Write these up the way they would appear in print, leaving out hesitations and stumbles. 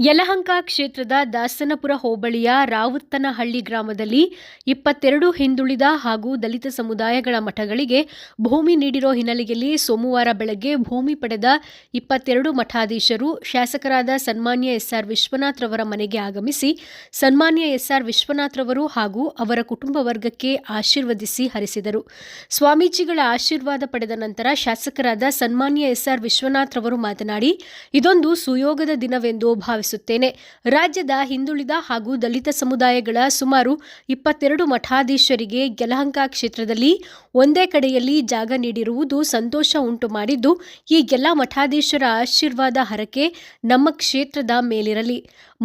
ಯಲಹಂಕ ಕ್ಷೇತ್ರದ ದಾಸನಪುರ ಹೋಬಳಿಯ ರಾವುತ್ತನಹಳ್ಳಿ ಗ್ರಾಮದಲ್ಲಿ 22 ಹಿಂದುಳಿದ ಹಾಗೂ ದಲಿತ ಸಮುದಾಯಗಳ ಮಠಗಳಿಗೆ ಭೂಮಿ ನೀಡಿರೋ ಹಿನ್ನೆಲೆಯಲ್ಲಿ ಸೋಮವಾರ ಬೆಳಗ್ಗೆ ಭೂಮಿ ಪಡೆದ 22 ಮಠಾಧೀಶರು ಶಾಸಕರಾದ ಸನ್ಮಾನ್ಯ ಎಸ್ಆರ್ ವಿಶ್ವನಾಥ್ ರವರ ಮನೆಗೆ ಆಗಮಿಸಿ ಸನ್ಮಾನ್ಯ ಎಸ್ಆರ್ ವಿಶ್ವನಾಥ್ ರವರು ಹಾಗೂ ಅವರ ಕುಟುಂಬ ವರ್ಗಕ್ಕೆ ಆಶೀರ್ವದಿಸಿ ಹರಿಸಿದರು. ಸ್ವಾಮೀಜಿಗಳ ಆಶೀರ್ವಾದ ಪಡೆದ ನಂತರ ಶಾಸಕರಾದ ಸನ್ಮಾನ್ಯ ಎಸ್ಆರ್ ವಿಶ್ವನಾಥ್ ರವರು ಮಾತನಾಡಿ, ಇದೊಂದು ಸುಯೋಗದ ದಿನವೆಂದು ಭಾವಿಸುತ್ತೇನೆ. ರಾಜ್ಯದ ಹಿಂದುಳಿದ ಹಾಗೂ ದಲಿತ ಸಮುದಾಯಗಳ ಸುಮಾರು 22 ಮಠಾಧೀಶರಿಗೆ ಯಲಹಂಕ ಕ್ಷೇತ್ರದಲ್ಲಿ ಒಂದೇ ಕಡೆಯಲ್ಲಿ ಜಾಗ ನೀಡಿರುವುದು ಸಂತೋಷ ಉಂಟು ಮಾಡಿದ್ದು, ಈ ಎಲ್ಲ ಮಠಾಧೀಶರ ಆಶೀರ್ವಾದ ಹರಕೆ ನಮ್ಮ ಕ್ಷೇತ್ರದ ಮೇಲಿರಲಿ.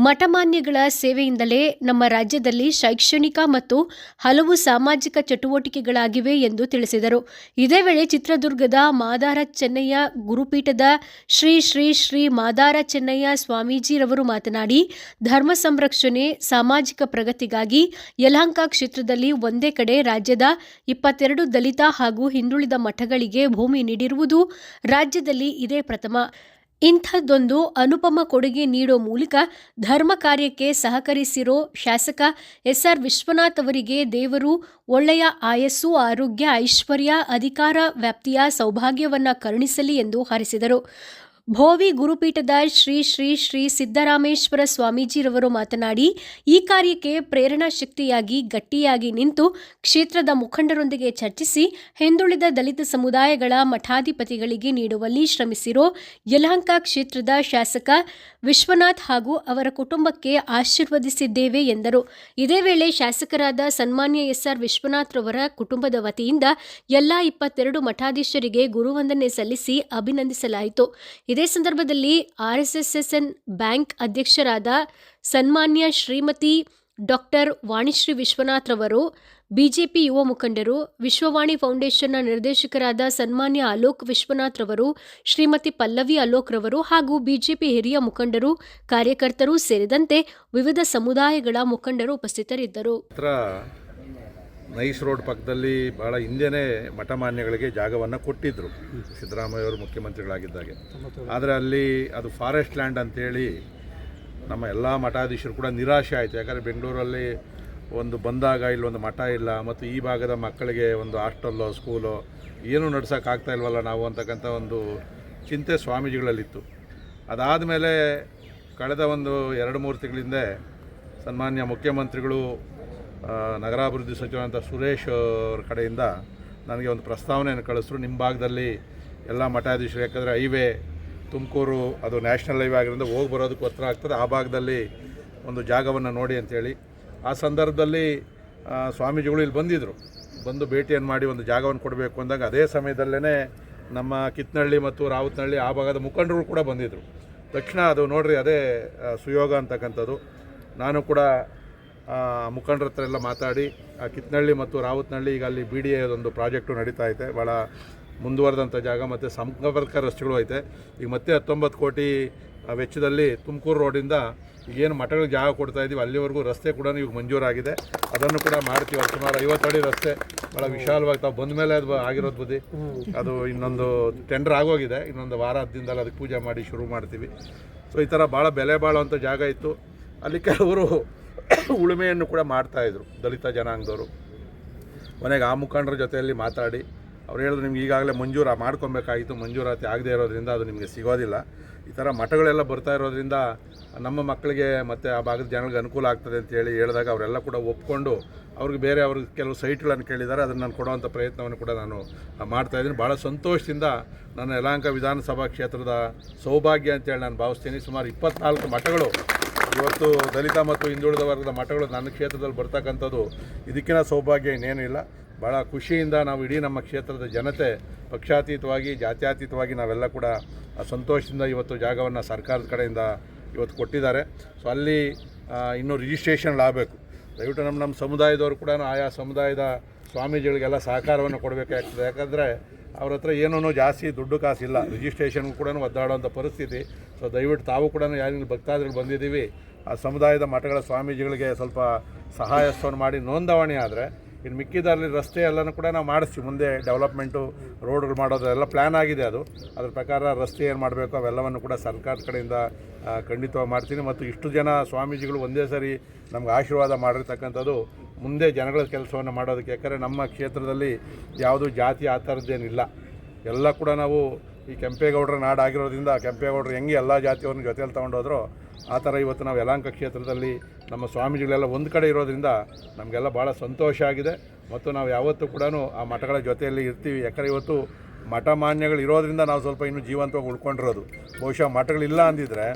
ಮಠಮಾನ್ಯಗಳ ಸೇವೆಯಿಂದಲೇ ನಮ್ಮ ರಾಜ್ಯದಲ್ಲಿ ಶೈಕ್ಷಣಿಕ ಮತ್ತು ಹಲವು ಸಾಮಾಜಿಕ ಚಟುವಟಿಕೆಗಳಾಗಿವೆ ಎಂದು ತಿಳಿಸಿದರು. ಇದೇ ವೇಳೆ ಚಿತ್ರದುರ್ಗದ ಮಾದಾರ ಚೆನ್ನಯ್ಯ ಗುರುಪೀಠದ ಶ್ರೀ ಶ್ರೀ ಶ್ರೀ ಮಾದಾರ ಚೆನ್ನಯ್ಯ ಸ್ವಾಮೀಜಿರವರು ಮಾತನಾಡಿ, ಧರ್ಮ ಸಂರಕ್ಷಣೆ, ಸಾಮಾಜಿಕ ಪ್ರಗತಿಗಾಗಿ ಯಲಹಂಕ ಕ್ಷೇತ್ರದಲ್ಲಿ ಒಂದೇ ಕಡೆ ರಾಜ್ಯದ 22 ದಲಿತ ಹಾಗೂ ಹಿಂದುಳಿದ ಮಠಗಳಿಗೆ ಭೂಮಿ ನೀಡಿರುವುದು ರಾಜ್ಯದಲ್ಲಿ ಇದೇ ಪ್ರಥಮ. ಇಂಥದ್ದೊಂದು ಅನುಪಮ ಕೊಡುಗೆ ನೀಡೋ ಮೂಲಕ ಧರ್ಮ ಕಾರ್ಯಕ್ಕೆ ಸಹಕರಿಸಿರೋ ಶಾಸಕ ಎಸ್ಆರ್ ವಿಶ್ವನಾಥ್ ಅವರಿಗೆ ದೇವರು ಒಳ್ಳೆಯ ಆಯಸ್ಸು, ಆರೋಗ್ಯ, ಐಶ್ವರ್ಯ, ಅಧಿಕಾರ ವ್ಯಾಪ್ತಿಯ ಸೌಭಾಗ್ಯವನ್ನ ಕರುಣಿಸಲಿ ಎಂದು ಹಾರೈಸಿದರು. ಭೋವಿ ಗುರುಪೀಠದ ಶ್ರೀ ಶ್ರೀ ಶ್ರೀ ಸಿದ್ದರಾಮೇಶ್ವರ ಸ್ವಾಮೀಜಿರವರು ಮಾತನಾಡಿ, ಈ ಕಾರ್ಯಕ್ಕೆ ಪ್ರೇರಣಾ ಶಕ್ತಿಯಾಗಿ ಗಟ್ಟಿಯಾಗಿ ನಿಂತು ಕ್ಷೇತ್ರದ ಮುಖಂಡರೊಂದಿಗೆ ಚರ್ಚಿಸಿ ಹಿಂದುಳಿದ ದಲಿತ ಸಮುದಾಯಗಳ ಮಠಾಧಿಪತಿಗಳಿಗೆ ನೀಡುವಲ್ಲಿ ಶ್ರಮಿಸಿರೋ ಯಲಹಂಕ ಕ್ಷೇತ್ರದ ಶಾಸಕ ವಿಶ್ವನಾಥ್ ಹಾಗೂ ಅವರ ಕುಟುಂಬಕ್ಕೆ ಆಶೀರ್ವದಿಸಿದ್ದೇವೆ ಎಂದರು. ಇದೇ ವೇಳೆ ಶಾಸಕರಾದ ಸನ್ಮಾನ್ಯ ಎಸ್ಆರ್ ವಿಶ್ವನಾಥ್ ರವರ ಕುಟುಂಬದ ವತಿಯಿಂದ ಎಲ್ಲಾ 22 ಮಠಾಧೀಶರಿಗೆ ಗುರುವಂದನೆ ಸಲ್ಲಿಸಿ ಅಭಿನಂದಿಸಲಾಯಿತು. ಇದೇ ಸಂದರ್ಭದಲ್ಲಿ ಆರ್ಎಸ್ಎಸ್ಎನ್ ಬ್ಯಾಂಕ್ ಅಧ್ಯಕ್ಷರಾದ ಸನ್ಮಾನ್ಯ ಶ್ರೀಮತಿ ಡಾಕ್ಟರ್ ವಾಣಿಶ್ರೀ ವಿಶ್ವನಾಥ್ ರವರು, ಬಿಜೆಪಿ ಯುವ ಮುಖಂಡರು, ವಿಶ್ವವಾಣಿ ಫೌಂಡೇಶನ್ನ ನಿರ್ದೇಶಕರಾದ ಸನ್ಮಾನ್ಯ ಅಲೋಕ್ ವಿಶ್ವನಾಥ್ ರವರು, ಶ್ರೀಮತಿ ಪಲ್ಲವಿ ಅಲೋಕ್ ರವರು ಹಾಗೂ ಬಿಜೆಪಿ ಹಿರಿಯ ಮುಖಂಡರು, ಕಾರ್ಯಕರ್ತರು ಸೇರಿದಂತೆ ವಿವಿಧ ಸಮುದಾಯಗಳ ಮುಖಂಡರು ಉಪಸ್ಥಿತರಿದ್ದರು. ನೈಸ್ ರೋಡ್ ಪಕ್ಕದಲ್ಲಿ ಭಾಳ ಹಿಂದೆಯೇ ಮಠಮಾನ್ಯಗಳಿಗೆ ಜಾಗವನ್ನು ಕೊಟ್ಟಿದ್ದರು ಸಿದ್ದರಾಮಯ್ಯವರು ಮುಖ್ಯಮಂತ್ರಿಗಳಾಗಿದ್ದಾಗೆ. ಆದರೆ ಅಲ್ಲಿ ಅದು ಫಾರೆಸ್ಟ್ ಲ್ಯಾಂಡ್ ಅಂತೇಳಿ ನಮ್ಮ ಎಲ್ಲ ಮಠಾಧೀಶರು ಕೂಡ ನಿರಾಶೆ ಆಯಿತು. ಯಾಕಂದರೆ ಬೆಂಗಳೂರಲ್ಲಿ ಒಂದು ಬಂದಾಗ ಇಲ್ಲೊಂದು ಮಠ ಇಲ್ಲ, ಮತ್ತು ಈ ಭಾಗದ ಮಕ್ಕಳಿಗೆ ಒಂದು ಹಾಸ್ಟೆಲ್ಲೋ ಸ್ಕೂಲೋ ಏನೂ ನಡ್ಸೋಕ್ಕಾಗ್ತಾ ಇಲ್ವಲ್ಲ ನಾವು ಅಂತಕ್ಕಂಥ ಒಂದು ಚಿಂತೆ ಸ್ವಾಮೀಜಿಗಳಲ್ಲಿತ್ತು. ಅದಾದಮೇಲೆ ಕಳೆದ ಒಂದು 2-3 ತಿಂಗಳಿಂದ ಸನ್ಮಾನ್ಯ ಮುಖ್ಯಮಂತ್ರಿಗಳು ನಗರಾಭಿವೃದ್ಧಿ ಸಚಿವರಾದಂಥ ಸುರೇಶ್ ಅವ್ರ ಕಡೆಯಿಂದ ನನಗೆ ಒಂದು ಪ್ರಸ್ತಾವನೆಯನ್ನು ಕಳಿಸಿದ್ರು. ನಿಮ್ಮ ಭಾಗದಲ್ಲಿ ಎಲ್ಲ ಮಠಾಧೀಶರು, ಯಾಕಂದರೆ ಹೈವೇ ತುಮಕೂರು ಅದು ನ್ಯಾಷನಲ್ ಹೈವೇ ಆಗಿರೋದ್ರಿಂದ ಹೋಗಿ ಬರೋದಕ್ಕೆ ಒತ್ತಡ ಆಗ್ತದೆ, ಆ ಭಾಗದಲ್ಲಿ ಒಂದು ಜಾಗವನ್ನು ನೋಡಿ ಅಂಥೇಳಿ. ಆ ಸಂದರ್ಭದಲ್ಲಿ ಸ್ವಾಮೀಜಿಗಳು ಇಲ್ಲಿ ಬಂದು ಭೇಟಿಯನ್ನು ಮಾಡಿ ಒಂದು ಜಾಗವನ್ನು ಕೊಡಬೇಕು ಅಂದಾಗ ಅದೇ ಸಮಯದಲ್ಲೇ ನಮ್ಮ ಕಿತ್ನಹಳ್ಳಿ ಮತ್ತು ರಾವುತನಹಳ್ಳಿ ಆ ಭಾಗದ ಮುಖಂಡರು ಕೂಡ ಬಂದಿದ್ದರು. ತಕ್ಷಣ ಅದು ನೋಡ್ರಿ ಅದೇ ಸುಯೋಗ ಅಂತಕ್ಕಂಥದ್ದು. ನಾನು ಕೂಡ ಮುಖಂಡರ ಹತ್ರ ಎಲ್ಲ ಮಾತಾಡಿ ಕಿತ್ನಹಳ್ಳಿ ಮತ್ತು ರಾವುತನಹಳ್ಳಿ ಈಗ ಅಲ್ಲಿ BDA ಒಂದು ಪ್ರಾಜೆಕ್ಟು ನಡೀತಾ ಐತೆ, ಭಾಳ ಮುಂದುವರೆದಂಥ ಜಾಗ ಮತ್ತು ಸಂಪರ್ಕ ರಸ್ತೆಗಳು ಐತೆ. ಈಗ ಮತ್ತೆ 19 ಕೋಟಿ ವೆಚ್ಚದಲ್ಲಿ ತುಮಕೂರು ರೋಡಿಂದ ಈಗೇನು ಮಠಗಳಿಗೆ ಜಾಗ ಕೊಡ್ತಾ ಇದ್ದೀವಿ ಅಲ್ಲಿವರೆಗೂ ರಸ್ತೆ ಕೂಡ ಈಗ ಮಂಜೂರಾಗಿದೆ, ಅದನ್ನು ಕೂಡ ಮಾಡ್ತೀವಿ. ಅದು ಸುಮಾರು 50 ಅಡಿ ರಸ್ತೆ, ಭಾಳ ವಿಶಾಲವಾಗಿ ತಾವು ಬಂದ ಮೇಲೆ ಅದು ಆಗಿರೋದು ಬುದ್ಧಿ. ಅದು ಇನ್ನೊಂದು ಟೆಂಡರ್ ಆಗೋಗಿದೆ, ಇನ್ನೊಂದು ವಾರ ಹದ್ದಿಂದಲೇ ಅದಕ್ಕೆ ಪೂಜೆ ಮಾಡಿ ಶುರು ಮಾಡ್ತೀವಿ. ಸೊ ಈ ಥರ ಭಾಳ ಬೆಲೆ ಬಾಳುವಂಥ ಜಾಗ ಇತ್ತು. ಅಲ್ಲಿ ಕೆಲವರು ಉಳುಮೆಯನ್ನು ಕೂಡ ಮಾಡ್ತಾಯಿದ್ರು ದಲಿತ ಜನಾಂಗದವರು. ಕೊನೆಗೆ ಆ ಮುಖಂಡರ ಜೊತೆಯಲ್ಲಿ ಮಾತಾಡಿ ಅವ್ರು ಹೇಳಿದ್ರು, ನಿಮ್ಗೆ ಈಗಾಗಲೇ ಮಾಡ್ಕೊಬೇಕಾಗಿತ್ತು, ಮಂಜೂರಾತಿ ಆಗದೆ ಇರೋದ್ರಿಂದ ಅದು ನಿಮಗೆ ಸಿಗೋದಿಲ್ಲ. ಈ ಥರ ಮಠಗಳೆಲ್ಲ ಬರ್ತಾ ಇರೋದ್ರಿಂದ ನಮ್ಮ ಮಕ್ಕಳಿಗೆ ಮತ್ತು ಆ ಭಾಗದ ಜನಗಳಿಗೆ ಅನುಕೂಲ ಆಗ್ತದೆ ಅಂತೇಳಿ ಹೇಳಿದಾಗ ಅವರೆಲ್ಲ ಕೂಡ ಒಪ್ಕೊಂಡು ಅವ್ರಿಗೆ ಕೆಲವು ಸೈಟ್ಗಳನ್ನು ಕೇಳಿದ್ದಾರೆ, ಅದನ್ನು ನಾನು ಕೊಡುವಂಥ ಪ್ರಯತ್ನವನ್ನು ಕೂಡ ನಾನು ಮಾಡ್ತಾಯಿದ್ದೀನಿ. ಭಾಳ ಸಂತೋಷದಿಂದ ನನ್ನ ಯಲಹಂಕ ವಿಧಾನಸಭಾ ಕ್ಷೇತ್ರದ ಸೌಭಾಗ್ಯ ಅಂತೇಳಿ ನಾನು ಭಾವಿಸ್ತೀನಿ. ಸುಮಾರು 24 ಮಠಗಳು ಇವತ್ತು ದಲಿತ ಮತ್ತು ಹಿಂದುಳಿದ ವರ್ಗದ ಮಠಗಳು ನನ್ನ ಕ್ಷೇತ್ರದಲ್ಲಿ ಬರ್ತಕ್ಕಂಥದ್ದು ಇದಕ್ಕಿಂತ ಸೌಭಾಗ್ಯ ಇನ್ನೇನೂ ಇಲ್ಲ. ಭಾಳ ಖುಷಿಯಿಂದ ನಾವು ಇಡೀ ನಮ್ಮ ಕ್ಷೇತ್ರದ ಜನತೆ ಪಕ್ಷಾತೀತವಾಗಿ ಜಾತ್ಯತೀತವಾಗಿ ನಾವೆಲ್ಲ ಕೂಡ ಸಂತೋಷದಿಂದ ಇವತ್ತು ಜಾಗವನ್ನು ಸರ್ಕಾರದ ಕಡೆಯಿಂದ ಇವತ್ತು ಕೊಟ್ಟಿದ್ದಾರೆ. ಸೊ ಅಲ್ಲಿ ಇನ್ನೂ ರಿಜಿಸ್ಟ್ರೇಷನ್ಗಳಾಗಬೇಕು. ದಯವಿಟ್ಟು ನಮ್ಮ ಸಮುದಾಯದವರು ಕೂಡ ಆಯಾ ಸಮುದಾಯದ ಸ್ವಾಮೀಜಿಗಳಿಗೆಲ್ಲ ಸಹಕಾರವನ್ನು ಕೊಡಬೇಕಾಗ್ತದೆ. ಯಾಕಂದರೆ ಅವ್ರ ಹತ್ರ ಏನೂ ಜಾಸ್ತಿ ದುಡ್ಡು ಕಾಸಿಲ್ಲ, ರಿಜಿಸ್ಟ್ರೇಷನ್ಗೂ ಕೂಡ ಒದ್ದಾಡುವಂಥ ಪರಿಸ್ಥಿತಿ. ಸೊ ದಯವಿಟ್ಟು ತಾವು ಕೂಡ ಯಾರಿಗೂ ಭಕ್ತಾದಿಗಳು ಬಂದಿದ್ದೀವಿ, ಆ ಸಮುದಾಯದ ಮಠಗಳ ಸ್ವಾಮೀಜಿಗಳಿಗೆ ಸ್ವಲ್ಪ ಸಹಾಯವನ್ನು ಮಾಡಿ ನೋಂದಣಿ ಆದರೆ ಇನ್ನು ಮಿಕ್ಕಿದಲ್ಲಿ ರಸ್ತೆ ಎಲ್ಲನೂ ಕೂಡ ನಾವು ಮಾಡಿಸ್ತೀವಿ. ಮುಂದೆ ಡೆವಲಪ್ಮೆಂಟು ರೋಡ್ಗಳು ಮಾಡೋದು ಎಲ್ಲ ಪ್ಲ್ಯಾನ್ ಆಗಿದೆ. ಅದ್ರ ಪ್ರಕಾರ ರಸ್ತೆ ಏನು ಮಾಡಬೇಕು ಅವೆಲ್ಲವನ್ನು ಕೂಡ ಸರ್ಕಾರದ ಕಡೆಯಿಂದ ಖಂಡಿತವಾಗಿ ಮಾಡ್ತೀನಿ. ಮತ್ತು ಇಷ್ಟು ಜನ ಸ್ವಾಮೀಜಿಗಳು ಒಂದೇ ಸರಿ ನಮ್ಗೆ ಆಶೀರ್ವಾದ ಮಾಡಿರ್ತಕ್ಕಂಥದ್ದು ಮುಂದೆ ಜನಗಳ ಕೆಲಸವನ್ನು ಮಾಡೋದಕ್ಕೆ. ಯಾಕಂದರೆ ನಮ್ಮ ಕ್ಷೇತ್ರದಲ್ಲಿ ಯಾವುದೂ ಜಾತಿ ಆ ಥರದ್ದೇನಿಲ್ಲ. ಎಲ್ಲ ಕೂಡ ನಾವು ಈ ಕೆಂಪೇಗೌಡರ ನಾಡಾಗಿರೋದ್ರಿಂದ ಕೆಂಪೇಗೌಡರು ಹೆಂಗೆ ಎಲ್ಲ ಜಾತಿಯವ್ರನ್ನ ಜೊತೆಯಲ್ಲಿ ತೊಗೊಂಡೋದ್ರು ಆ ಥರ ಇವತ್ತು ನಾವು ಯಲಹಂಕ ಕ್ಷೇತ್ರದಲ್ಲಿ ನಮ್ಮ ಸ್ವಾಮೀಜಿಗಳೆಲ್ಲ ಒಂದು ಕಡೆ ಇರೋದ್ರಿಂದ ನಮಗೆಲ್ಲ ಭಾಳ ಸಂತೋಷ ಆಗಿದೆ. ಮತ್ತು ನಾವು ಯಾವತ್ತೂ ಕೂಡ ಆ ಮಠಗಳ ಜೊತೆಯಲ್ಲಿ ಇರ್ತೀವಿ. ಯಾಕಂದರೆ ಇವತ್ತು ಮಠ ಮಾನ್ಯಗಳು ಇರೋದ್ರಿಂದ ನಾವು ಸ್ವಲ್ಪ ಇನ್ನೂ ಜೀವಂತವಾಗಿ ಉಳ್ಕೊಂಡಿರೋದು. ಬಹುಶಃ ಮಠಗಳಿಲ್ಲ ಅಂದಿದ್ರೆ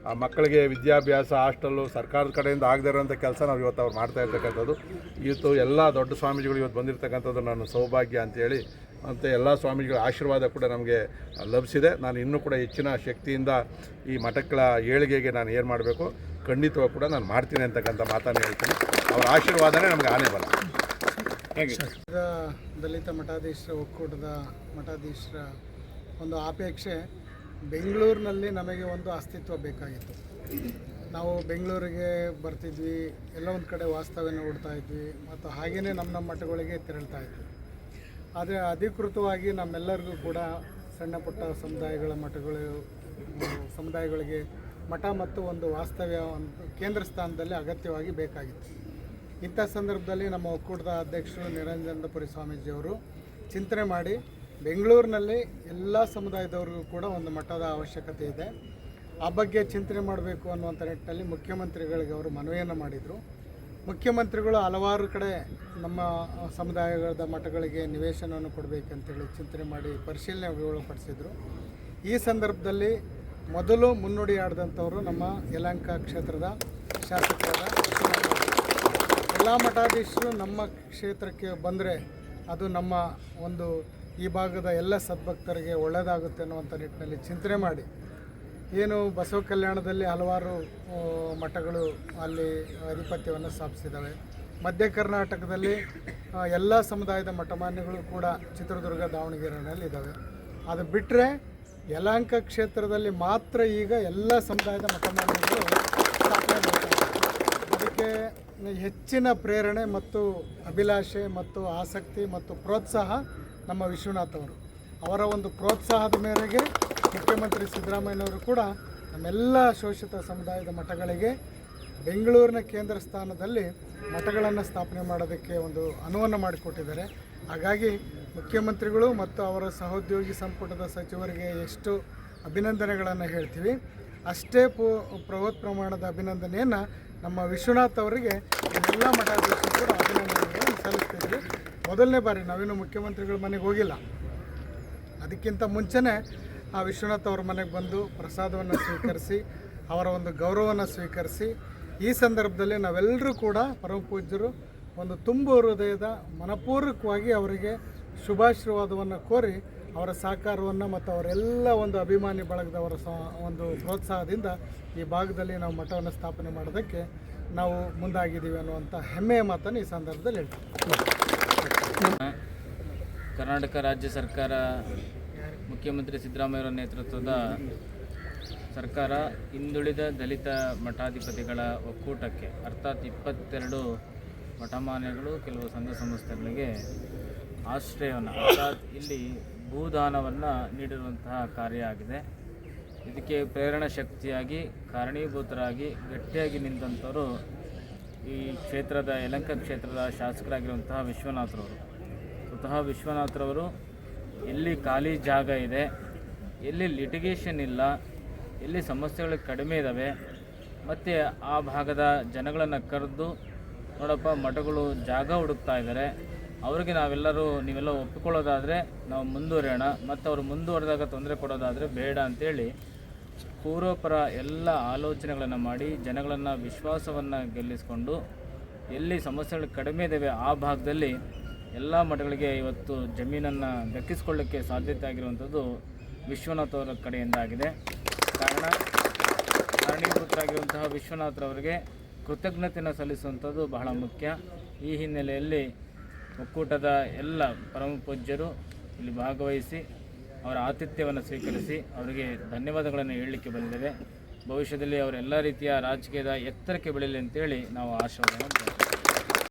ಆ ಮಕ್ಕಳಿಗೆ ವಿದ್ಯಾಭ್ಯಾಸ ಹಾಸ್ಟೆಲ್ಲು ಸರ್ಕಾರದ ಕಡೆಯಿಂದ ಆಗದೇ ಇರೋಂಥ ಕೆಲಸ ನಾವು ಇವತ್ತು ಅವ್ರು ಮಾಡ್ತಾ ಇರ್ತಕ್ಕಂಥದ್ದು. ಇವತ್ತು ಎಲ್ಲ ದೊಡ್ಡ ಸ್ವಾಮೀಜಿಗಳು ಇವತ್ತು ಬಂದಿರತಕ್ಕಂಥದ್ದು ನನ್ನ ಸೌಭಾಗ್ಯ ಅಂತೇಳಿ. ಮತ್ತು ಎಲ್ಲ ಸ್ವಾಮೀಜಿಗಳ ಆಶೀರ್ವಾದ ಕೂಡ ನಮಗೆ ಲಭಿಸಿದೆ. ನಾನು ಇನ್ನೂ ಕೂಡ ಹೆಚ್ಚಿನ ಶಕ್ತಿಯಿಂದ ಈ ಮಠಗಳ ಏಳಿಗೆಗೆ ನಾನು ಏನು ಮಾಡಬೇಕು ಖಂಡಿತವಾಗಿ ಕೂಡ ನಾನು ಮಾಡ್ತೀನಿ ಅಂತಕ್ಕಂಥ ಮಾತನ್ನು ಹೇಳ್ತೀನಿ. ಅವರ ಆಶೀರ್ವಾದನೇ ನಮಗೆ ಆನೆ ಬಲ. ದಲಿತ ಮಠಾಧೀಶರ ಒಕ್ಕೂಟದ ಮಠಾಧೀಶರ ಒಂದು ಅಪೇಕ್ಷೆ, ಬೆಂಗಳೂರಿನಲ್ಲಿ ನಮಗೆ ಒಂದು ಅಸ್ತಿತ್ವ ಬೇಕಾಗಿತ್ತು. ನಾವು ಬೆಂಗಳೂರಿಗೆ ಬರ್ತಿದ್ವಿ, ಎಲ್ಲ ಒಂದು ಕಡೆ ವಾಸ್ತವ್ಯನ ಹೂಡ್ತಾ ಇದ್ವಿ ಮತ್ತು ಹಾಗೆಯೇ ನಮ್ಮ ಮಠಗಳಿಗೆ ತೆರಳ್ತಾ ಇದ್ವಿ. ಆದರೆ ಅಧಿಕೃತವಾಗಿ ನಮ್ಮೆಲ್ಲರಿಗೂ ಕೂಡ ಸಣ್ಣ ಪುಟ್ಟ ಸಮುದಾಯಗಳಿಗೆ ಮಠ ಮತ್ತು ಒಂದು ವಾಸ್ತವ್ಯ ಒಂದು ಕೇಂದ್ರ ಸ್ಥಾನದಲ್ಲಿ ಅಗತ್ಯವಾಗಿ ಬೇಕಾಗಿತ್ತು. ಇಂಥ ಸಂದರ್ಭದಲ್ಲಿ ನಮ್ಮ ಒಕ್ಕೂಟದ ಅಧ್ಯಕ್ಷರು ನಿರಂಜನಪುರಿ ಸ್ವಾಮೀಜಿಯವರು ಚಿಂತನೆ ಮಾಡಿ ಬೆಂಗಳೂರಿನಲ್ಲಿ ಎಲ್ಲ ಸಮುದಾಯದವ್ರಿಗೂ ಕೂಡ ಒಂದು ಮಠದ ಅವಶ್ಯಕತೆ ಇದೆ, ಆ ಬಗ್ಗೆ ಚಿಂತನೆ ಮಾಡಬೇಕು ಅನ್ನುವಂಥ ನಿಟ್ಟಿನಲ್ಲಿ ಮುಖ್ಯಮಂತ್ರಿಗಳಿಗೆ ಅವರು ಮನವಿಯನ್ನು ಮಾಡಿದರು. ಮುಖ್ಯಮಂತ್ರಿಗಳು ಹಲವಾರು ಕಡೆ ನಮ್ಮ ಸಮುದಾಯದ ಮಠಗಳಿಗೆ ನಿವೇಶನವನ್ನು ಕೊಡಬೇಕಂತೇಳಿ ಚಿಂತನೆ ಮಾಡಿ ಪರಿಶೀಲನೆಗೆ ಒಳಪಡಿಸಿದರು. ಈ ಸಂದರ್ಭದಲ್ಲಿ ಮೊದಲು ಮುನ್ನುಡಿಯಾಡಿದಂಥವರು ನಮ್ಮ ಯಲಹಂಕ ಕ್ಷೇತ್ರದ ಶಾಸಕರಾದ ಎಲ್ಲ ಮಠಾಧೀಶರು ನಮ್ಮ ಕ್ಷೇತ್ರಕ್ಕೆ ಬಂದರೆ ಅದು ನಮ್ಮ ಒಂದು ಈ ಭಾಗದ ಎಲ್ಲ ಸದ್ಭಕ್ತರಿಗೆ ಒಳ್ಳೆಯದಾಗುತ್ತೆ ಅನ್ನುವಂಥ ನಿಟ್ಟಿನಲ್ಲಿ ಚಿಂತನೆ ಮಾಡಿ ಏನು ಬಸವ ಕಲ್ಯಾಣದಲ್ಲಿ ಹಲವಾರು ಮಠಗಳು ಅಲ್ಲಿ ಆಧಿಪತ್ಯವನ್ನು ಸ್ಥಾಪಿಸಿದ್ದಾವೆ. ಮಧ್ಯ ಕರ್ನಾಟಕದಲ್ಲಿ ಎಲ್ಲ ಸಮುದಾಯದ ಮಠಮಾನ್ಯಗಳು ಕೂಡ ಚಿತ್ರದುರ್ಗ ದಾವಣಗೆರೆಯಲ್ಲಿ ಇದ್ದಾವೆ. ಅದು ಬಿಟ್ಟರೆ ಯಲಹಂಕ ಕ್ಷೇತ್ರದಲ್ಲಿ ಮಾತ್ರ ಈಗ ಎಲ್ಲ ಸಮುದಾಯದ ಮಠಮಾನ್ಯಗಳು ಸ್ಥಾಪನೆ ಮಾಡ್ತಾರೆ. ಅದಕ್ಕೆ ಹೆಚ್ಚಿನ ಪ್ರೇರಣೆ ಮತ್ತು ಅಭಿಲಾಷೆ ಮತ್ತು ಆಸಕ್ತಿ ಮತ್ತು ಪ್ರೋತ್ಸಾಹ ನಮ್ಮ ವಿಶ್ವನಾಥ್ ಅವರ ಒಂದು ಪ್ರೋತ್ಸಾಹದ ಮೇರೆಗೆ ಮುಖ್ಯಮಂತ್ರಿ ಸಿದ್ದರಾಮಯ್ಯನವರು ಕೂಡ ನಮ್ಮೆಲ್ಲ ಶೋಷಿತ ಸಮುದಾಯದ ಮಠಗಳಿಗೆ ಬೆಂಗಳೂರಿನ ಕೇಂದ್ರ ಸ್ಥಾನದಲ್ಲಿ ಮಠಗಳನ್ನು ಸ್ಥಾಪನೆ ಮಾಡೋದಕ್ಕೆ ಒಂದು ಅನುವನ್ನು ಮಾಡಿಕೊಟ್ಟಿದ್ದಾರೆ. ಹಾಗಾಗಿ ಮುಖ್ಯಮಂತ್ರಿಗಳು ಮತ್ತು ಅವರ ಸಹೋದ್ಯೋಗಿ ಸಂಪುಟದ ಸಚಿವರಿಗೆ ಎಷ್ಟು ಅಭಿನಂದನೆಗಳನ್ನು ಹೇಳ್ತೀವಿ, ಅಷ್ಟೇ ಬೃಹತ್ ಪ್ರಮಾಣದ ಅಭಿನಂದನೆಯನ್ನು ನಮ್ಮ ವಿಶ್ವನಾಥ್ ಅವರಿಗೆ ಎಲ್ಲ ಮಠಾಧೀಶರು ಕೂಡ ಅಭಿನಂದನೆಗಳನ್ನು ಸಲ್ಲಿಸ್ತಿದ್ವಿ. ಮೊದಲನೇ ಬಾರಿ ನಾವೇನು ಮುಖ್ಯಮಂತ್ರಿಗಳ ಮನೆಗೆ ಹೋಗಿಲ್ಲ, ಅದಕ್ಕಿಂತ ಮುಂಚೆನೇ ಆ ವಿಶ್ವನಾಥ್ ಅವ್ರ ಮನೆಗೆ ಬಂದು ಪ್ರಸಾದವನ್ನು ಸ್ವೀಕರಿಸಿ ಅವರ ಒಂದು ಗೌರವವನ್ನು ಸ್ವೀಕರಿಸಿ ಈ ಸಂದರ್ಭದಲ್ಲಿ ನಾವೆಲ್ಲರೂ ಕೂಡ ಪರಮ ಪೂಜ್ಯರು ಒಂದು ತುಂಬು ಹೃದಯದ ಮನಪೂರ್ವಕವಾಗಿ ಅವರಿಗೆ ಶುಭಾಶೀರ್ವಾದವನ್ನು ಕೋರಿ ಅವರ ಸಹಕಾರವನ್ನು ಮತ್ತು ಅವರೆಲ್ಲ ಒಂದು ಅಭಿಮಾನಿ ಬಳಗದವರ ಒಂದು ಪ್ರೋತ್ಸಾಹದಿಂದ ಈ ಭಾಗದಲ್ಲಿ ನಾವು ಮಠವನ್ನು ಸ್ಥಾಪನೆ ಮಾಡೋದಕ್ಕೆ ನಾವು ಮುಂದಾಗಿದ್ದೀವಿ ಅನ್ನುವಂಥ ಹೆಮ್ಮೆಯ ಮಾತನ್ನು ಈ ಸಂದರ್ಭದಲ್ಲಿ ಹೇಳ್ತೀವಿ. ಕರ್ನಾಟಕ ರಾಜ್ಯ ಸರ್ಕಾರ ಮುಖ್ಯಮಂತ್ರಿ ಸಿದ್ದರಾಮಯ್ಯವರ ನೇತೃತ್ವದ ಸರ್ಕಾರ ಹಿಂದುಳಿದ ದಲಿತ ಮಠಾಧಿಪತಿಗಳ ಒಕ್ಕೂಟಕ್ಕೆ ಅರ್ಥಾತ್ 22 ಮಠಮಾನ್ಯಗಳು ಕೆಲವು ಸಂಘ ಸಂಸ್ಥೆಗಳಿಗೆ ಆಶ್ರಯವನ್ನು ಅರ್ಥಾತ್ ಇಲ್ಲಿ ಭೂದಾನವನ್ನು ನೀಡಿರುವಂತಹ ಕಾರ್ಯ ಆಗಿದೆ. ಇದಕ್ಕೆ ಪ್ರೇರಣಾ ಶಕ್ತಿಯಾಗಿ ಕಾರಣೀಭೂತರಾಗಿ ಗಟ್ಟಿಯಾಗಿ ನಿಂತಂಥವರು ಈ ಕ್ಷೇತ್ರದ ಯಲಹಂಕ ಕ್ಷೇತ್ರದ ಶಾಸಕರಾಗಿರುವಂತಹ ವಿಶ್ವನಾಥ್ರವರು. ಸ್ವತಃ ವಿಶ್ವನಾಥ್ರವರು ಎಲ್ಲಿ ಖಾಲಿ ಜಾಗ ಇದೆ, ಎಲ್ಲಿ ಲಿಟಿಗೇಷನ್ ಇಲ್ಲ, ಎಲ್ಲಿ ಸಮಸ್ಯೆಗಳು ಕಡಿಮೆ ಇದ್ದಾವೆ ಮತ್ತು ಆ ಭಾಗದ ಜನಗಳನ್ನು ಕರೆದು ನೋಡಪ್ಪ ಮಠಗಳು ಜಾಗ ಹುಡುಕ್ತಾ ಇದ್ದಾರೆ, ಅವ್ರಿಗೆ ನೀವೆಲ್ಲ ಒಪ್ಪಿಕೊಳ್ಳೋದಾದರೆ ನಾವು ಮುಂದುವರಿಯೋಣ, ಮತ್ತು ಅವರು ಮುಂದುವರೆದಾಗ ತೊಂದರೆ ಕೊಡೋದಾದರೆ ಬೇಡ ಅಂತೇಳಿ ಪೂರ್ವಪರ ಎಲ್ಲ ಆಲೋಚನೆಗಳನ್ನು ಮಾಡಿ ಜನಗಳನ್ನು ವಿಶ್ವಾಸವನ್ನು ಗೆಲ್ಲಿಸಿಕೊಂಡು ಎಲ್ಲಿ ಸಮಸ್ಯೆಗಳು ಕಡಿಮೆ ಇದ್ದಾವೆ ಆ ಭಾಗದಲ್ಲಿ ಎಲ್ಲ ಮಠಗಳಿಗೆ ಇವತ್ತು ಜಮೀನನ್ನು ದಕ್ಕಿಸ್ಕೊಳ್ಳೋಕ್ಕೆ ಸಾಧ್ಯತೆ ಆಗಿರುವಂಥದ್ದು ವಿಶ್ವನಾಥ್ ಅವರ ಕಡೆಯಿಂದ ಆಗಿದೆ. ಕಾರಣೀಭೂತರಾಗಿರುವಂತಹ ವಿಶ್ವನಾಥ್ರವರಿಗೆ ಕೃತಜ್ಞತೆಯನ್ನು ಸಲ್ಲಿಸುವಂಥದ್ದು ಬಹಳ ಮುಖ್ಯ. ಈ ಹಿನ್ನೆಲೆಯಲ್ಲಿ ಒಕ್ಕೂಟದ ಎಲ್ಲ ಪರಮ ಪೂಜ್ಯರು ಇಲ್ಲಿ ಭಾಗವಹಿಸಿ ಅವರ ಆತಿಥ್ಯವನ್ನು ಸ್ವೀಕರಿಸಿ ಅವರಿಗೆ ಧನ್ಯವಾದಗಳನ್ನು ಹೇಳಲಿಕ್ಕೆ ಬಂದಿದ್ದೇವೆ. ಭವಿಷ್ಯದಲ್ಲಿ ಅವರೆಲ್ಲ ರೀತಿಯ ರಾಜಕೀಯದ ಎತ್ತರಕ್ಕೆ ಬೆಳೀಲಿ ಅಂತೇಳಿ ನಾವು ಆಶೀರ್ವಾದವನ್ನು